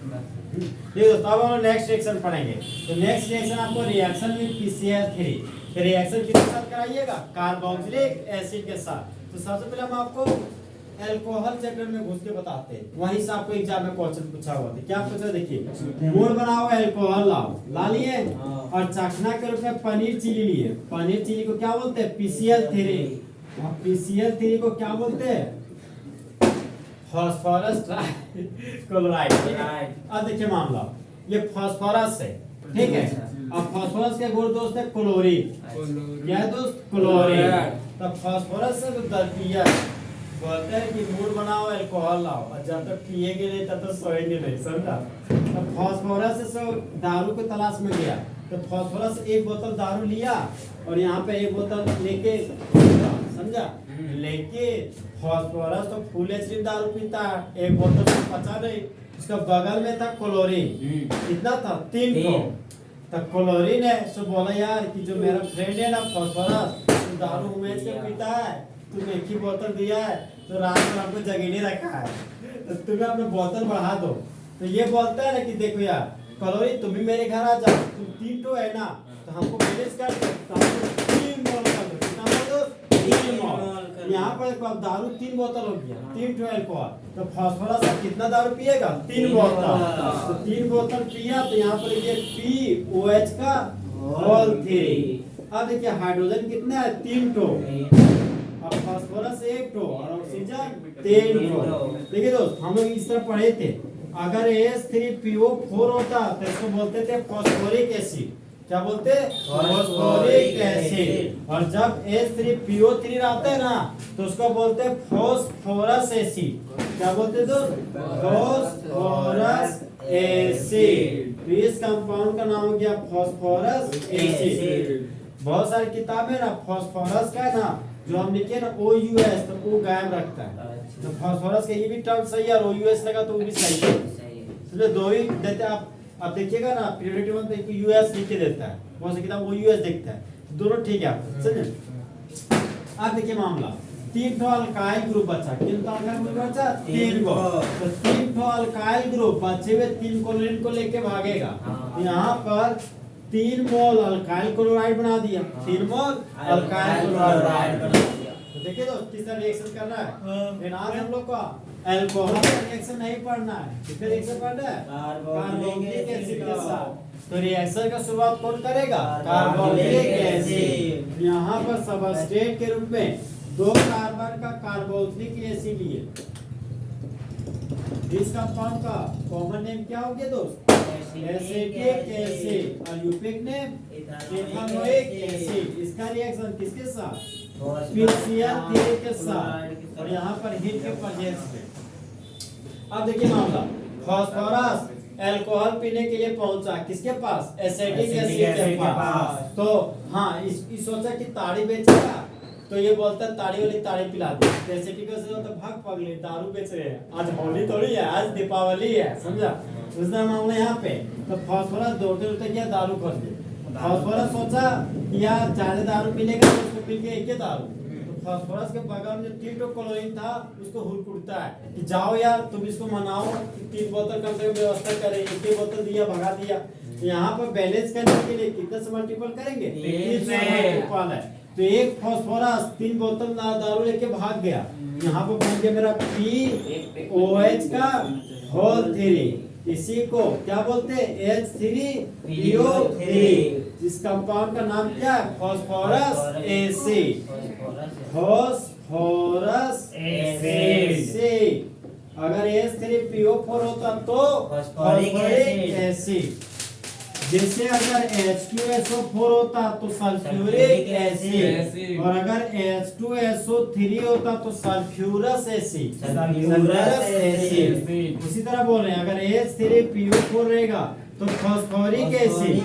देखो तब हम नेक्स्ट रिएक्शन पढ़ेंगे। तो नेक्स्ट रिएक्शन आपको रिएक्शन विद PCl3। तो रिएक्शन किसके साथ कराइएगा? कार्बोक्सिलिक एसिड के साथ। तो सबसे पहले हम आपको अल्कोहल चैप्टर में घुस के बताते हैं, वहीं से आपको एग्जाम में क्वेश्चन पूछा हुआ था। क्या पूछा देखिए, मूड बनाओ अल्कोहल लाओ, ला लिए और चखना के रूप में पनीर चिली लिए। पनीर चिली को क्या बोलते हैं? PCl3। और PCl3 को क्या बोलते हैं? Phosphorus trichloride. अब देखिए मामला, ये फास्फोरस है, ठीक है। अब फास्फोरस के गुण दोस्त है क्लोरीन। क्या है दोस्त? क्लोरीन। तब फास्फोरस से दर्दिया बोलते हैं कि मूड बनाओ अल्कोहल लाओ, और जब तक पिएंगे नहीं तब तक सोएंगे नहीं, समझा? तो फास्फोरस से दारू की तलाश में गया, तो फास्फोरस एक बोतल दारू लिया और यहाँ पे एक बोतल लेके, समझा? लेके फास्फोरस तो फुल एचडी दारू पीता है, एक बोतल से पचा नहीं। उसका बगल में था क्लोरीन, कितना था? 3 को। तब क्लोरीन है, तो बोला यार कि जो मेरा फ्रेंड है ना फास्फोरस, तो दारू उमेज के पीता है, तुम्हें एक ही बोतल दिया है, तो रात में आपको जगह रखा है, तो तुम्हें अपने बोतल बढ़ा दो। तो ये बोलता है ना कि देखो यार क्लोरीन, तुम भी मेरे घर आ जाओ, तुम 3 तो है ना, तो हमको मैनेज कर दो, तो हमको 3 मोल कर दो। कितना मोल दो? 3 मोल। यहाँ पर दारू 3 बोतल हो गया, 3 to अल्कोहल। तो फास्फोरस अब कितना दारू पिएगा? 3 बोतल। तो 3 बोतल पिया, तो यहाँ पर ये POH का होल 3। अब देखिए हाइड्रोजन कितना है? 3 टो। अब फास्फोरस 1 टो और ऑक्सीजन 3 टो। देखिए दोस्त, हम लोग इस तरह पढ़े थे, अगर H3PO4 होता तो इसको बोलते थे फास्फोरिक एसिड। क्या बोलते? Phosphoric acid. और जब H3PO3 रहता है ना, तो उसको बोलते हैं फास्फोरस एसिड। क्या बोलते दोस्त? Phosphorus acid. तो इस कंपाउंड का नाम हो गया फास्फोरस एसिड। बहुत सारी किताबें ना फास्फोरस का है ना, जो हम लिखे ना OUS, तो वो गायब रखता है। तो फास्फोरस का ये भी टर्म सही है, और OUS लगा तो वो भी सही है। इसलिए दो ही देते आप देखिएगा ना, पीरियोडिक टेबल पे US लिख के देता है, कौन सी किताब OUS देखता है, दोनों ठीक है आपको, समझे? अब देखिए मामला, 3 ठो अल्काइल ग्रुप बचा। कितना अल्काइल ग्रुप बचा? 3 को। तो 3 ठो अल्काइल ग्रुप बचे हुए 3 क्लोरीन को लेके भागेगा। यहाँ पर 3 मोल अल्काइल क्लोराइड बना दिया, 3 मोल अल्काइल क्लोराइड बना दिया। तो देखिए दोस्त, किस तरह रिएक्शन करना है। लेकिन आज हम लोग का अल्कोहल का रिएक्शन नहीं पढ़ना है, किसका रिएक्शन पढ़ना है? कार्बोक्सिलिक एसिड के साथ। तो रिएक्शन का शुरुआत कौन करेगा? Carboxylic acid. यहाँ पर सबस्ट्रेट के रूप में 2 कार्बन का कार्बोक्सिलिक एसिड लिए। इस कंपाउंड का कॉमन नेम क्या हो गया दोस्त? Acetic acid. और यूपिक नेम इथानोइक एसिड। इसका रिएक्शन किसके साथ? PCl3 के साथ। और यहाँ पर हीट के प्रेजेंस में। अब देखिए मामला, फास्फोरस अल्कोहल पीने के लिए पहुंचा किसके पास? एसिटिक एसिड के पास। तो हाँ, इस सोचा कि ताड़ी बेचेगा, तो ये बोलता है ताड़ी वाली ताड़ी पिला दे। एसिटिक एसिड तो भाग पगले, दारू बेच रहे हैं, आज होली थोड़ी है, आज दीपावली है, समझा? दूसरा मामला यहाँ पे, तो फास्फोरस दौड़ते दौड़ते गया दारू कर दे। फास्फोरस सोचा कि यार ज्यादा दारू पीलेगा तो उसको पी के एक ही दारू। तो फास्फोरस के बगल में 3 टो क्लोरीन था, उसको हुड़कुड़ता है कि जाओ यार तुम इसको मनाओ कि 3 बोतल कम से कम व्यवस्था करें। एक ही बोतल दिया, भगा दिया। तो यहाँ पर बैलेंस करने के लिए कितना से मल्टीपल करेंगे? 3 से मल्टीपल है। तो एक फास्फोरस 3 बोतल दारू लेके भाग गया। यहाँ पर बन गया मेरा POH का होल 3। इसी को क्या बोलते हैं? H3PO3। इस कंपाउंड का नाम क्या है? Phosphorus acid. Phosphorus acid. अगर H3PO4 होता तो फास्फोरिक एसिड। जैसे अगर H2SO4 होता तो सल्फ्यूरिक एसिड, और अगर H2SO3 होता तो सल्फ्यूरस एसिड। उसी तरह बोल रहे हैं, अगर H3PO4 रहेगा तो फास्फोरिक एसिड,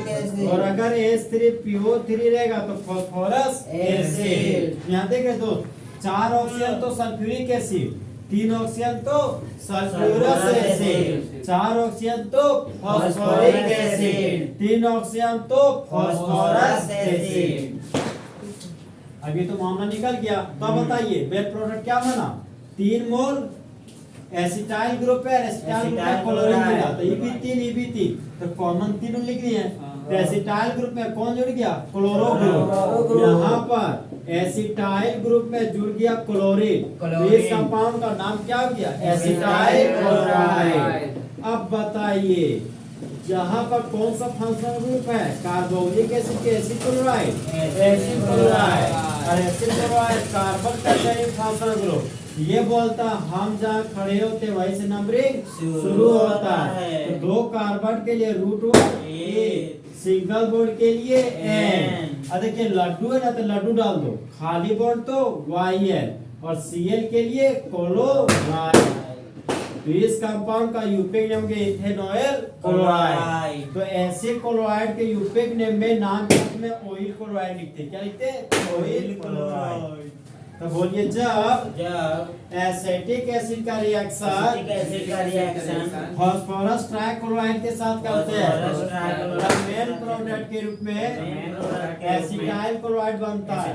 और अगर H3PO3 रहेगा तो फास्फोरस एसिड। यहाँ देख रहे दोस्त, 4 ऑक्सीजन तो सल्फ्यूरिक एसिड, 3 ऑक्सीजन तो सल्फ्यूरस एसिड, 4 ऑक्सीजन तो फास्फोरिक एसिड, 3 ऑक्सीजन तो फास्फोरस एसिड। अभी तो मामला निकल गया। तो बताइए वेट प्रोडक्ट क्या बना? 3 मोल एसिटाइल ग्रुप है, एसिटाइल ग्रुप में क्लोरीन जुड़ जाता है, E3 तो कॉमन तीनों लिख दिए हैं। तो एसिटाइल ग्रुप में कौन जुड़ गया? Chloro group. यहाँ पर एसिटाइल ग्रुप में जुड़ गया क्लोरीन, तो इस कंपाउंड का नाम क्या हो गया? Acetyl chloride. अब बताइए यहाँ पर कौन सा फंक्शनल ग्रुप है? कार्बोक्सिलिक एसिड के एसिड क्लोराइड, एसिड क्लोराइड, और एसिड क्लोराइड कार्बन का फंक्शनल ग्रुप। ये बोलता हम जहाँ खड़े होते वहीं से नंबरिंग शुरू होता है। तो 2 कार्बन के लिए रूट A, सिंगल बॉन्ड के लिए N। अब देखिए लड्डू है ना, तो लड्डू डाल दो, खाली बॉन्ड तो YL, और Cl के लिए क्लोराइड। तो इस कंपाउंड का यूपेक नेम है इथेनॉल क्लोराइड। तो एसिड क्लोराइड के यूपेक नेम में नाम में ऑयल क्लोराइड लिखते हैं। क्या लिखते हैं? Oil chloride. तो बोलिए जब एसिटिक एसिड का रिएक्शन फास्फोरस ट्राइक्लोराइड के साथ करते हैं, तब मेन प्रोडक्ट के रूप में एसिटाइल क्लोराइड बनता है,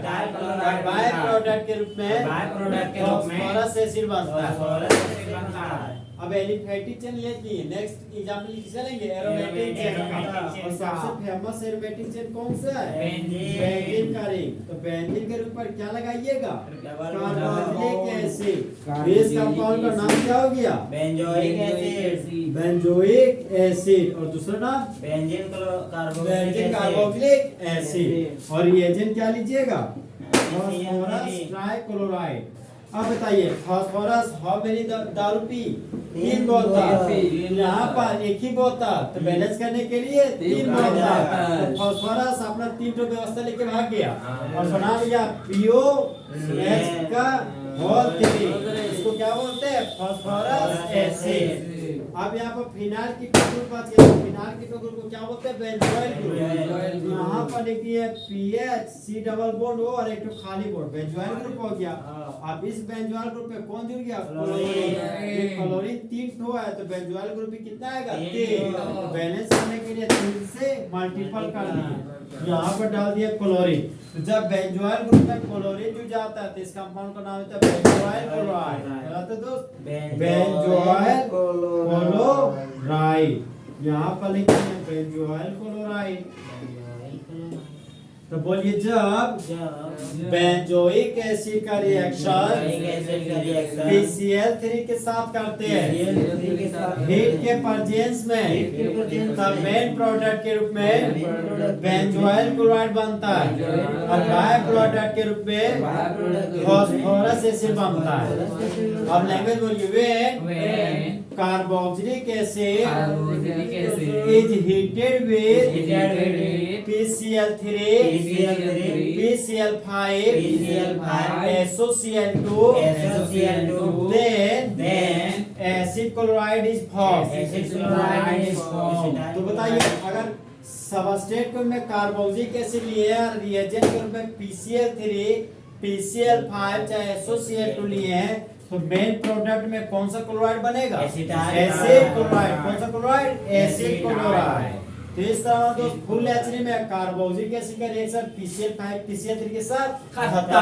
बाय प्रोडक्ट के रूप में फास्फोरस एसिड बनता है। अब एलिफेटिक चेन लेती नेक्स्ट एग्जांपल चलेंगे एरोमेटिक चेन का। और सबसे फेमस एरोमेटिक चेन कौन सा है? बेंजीन का रिंग। तो बेंजीन के ऊपर क्या लगाइएगा? Carboxylic acid. इस कंपाउंड का नाम क्या हो गया? Benzoic acid. Benzoic acid. और दूसरा नाम बेंजीन कार्बोक्सिलिक एसिड। और रिएजेंट क्या लीजिएगा? Phosphorus trichloride. अब बताइए फास्फोरस हाउ मेनी दारू पी? 3 बोतल। यहाँ पर एक ही बोतल, तो बैलेंस करने के लिए 3 बोतल। तो फास्फोरस अपना 3 व्यवस्था लेके भाग गया और बना लिया POH का होल 3। इसको क्या बोलते हैं? Phosphorus acid. अब यहाँ पर फिनाइल की ग्रुप बात करें, फिनाइल की ग्रुप को क्या बोलते हैं? Benzoyl group. यहाँ पर लिखिए PH C double bond O और एक खाली बॉन्ड, बेंजोइल ग्रुप हो गया। अब इस बेंजोइल ग्रुप में कौन जुड़ गया? क्लोरीन। क्लोरीन 3 ठो है, तो बेंजोइल ग्रुप में कितना आएगा? 3। तो बैलेंस करने के लिए 3 से मल्टीपल कर दिए, यहाँ पर डाल दिया क्लोरीन। तो जब बेंजोइल ग्रुप में क्लोरीन जुड़ जाता है तो इस कंपाउंड का नाम होता है बेंजोइल क्लोराइड। बताते दोस्त, बेंजोइल क्लोराइड। यहाँ पर लिखते हैं बेंजोइल क्लोराइड। तो बोलिए जब बेंजोइक एसिड का रिएक्शन PCl3 के साथ करते हैं हीट के प्रेजेंस में, तब मेन प्रोडक्ट के रूप में बेंजोइल क्लोराइड बनता है और बाय प्रोडक्ट के रूप में फास्फोरस एसिड बनता है। अब लैंग्वेज बोलिए, when carboxylic acid is heated with PCl3 PCl5 SOCl2 then acid chloride is formed। तो बताइए अगर सबस्ट्रेट को में कार्बोक्सिलिक एसिड लिए और रिएजेंट के रूप में PCl3 PCl5 चाहे SOCl2 लिए हैं, तो मेन प्रोडक्ट में कौन सा क्लोराइड बनेगा? Acid chloride. कौन सा क्लोराइड? Acid chloride. तो इस तरह दोस्त फुल एचडी में कार्बोक्सिलिक एसिड का रिएक्शन PCl5 PCl3 के साथ खत्म।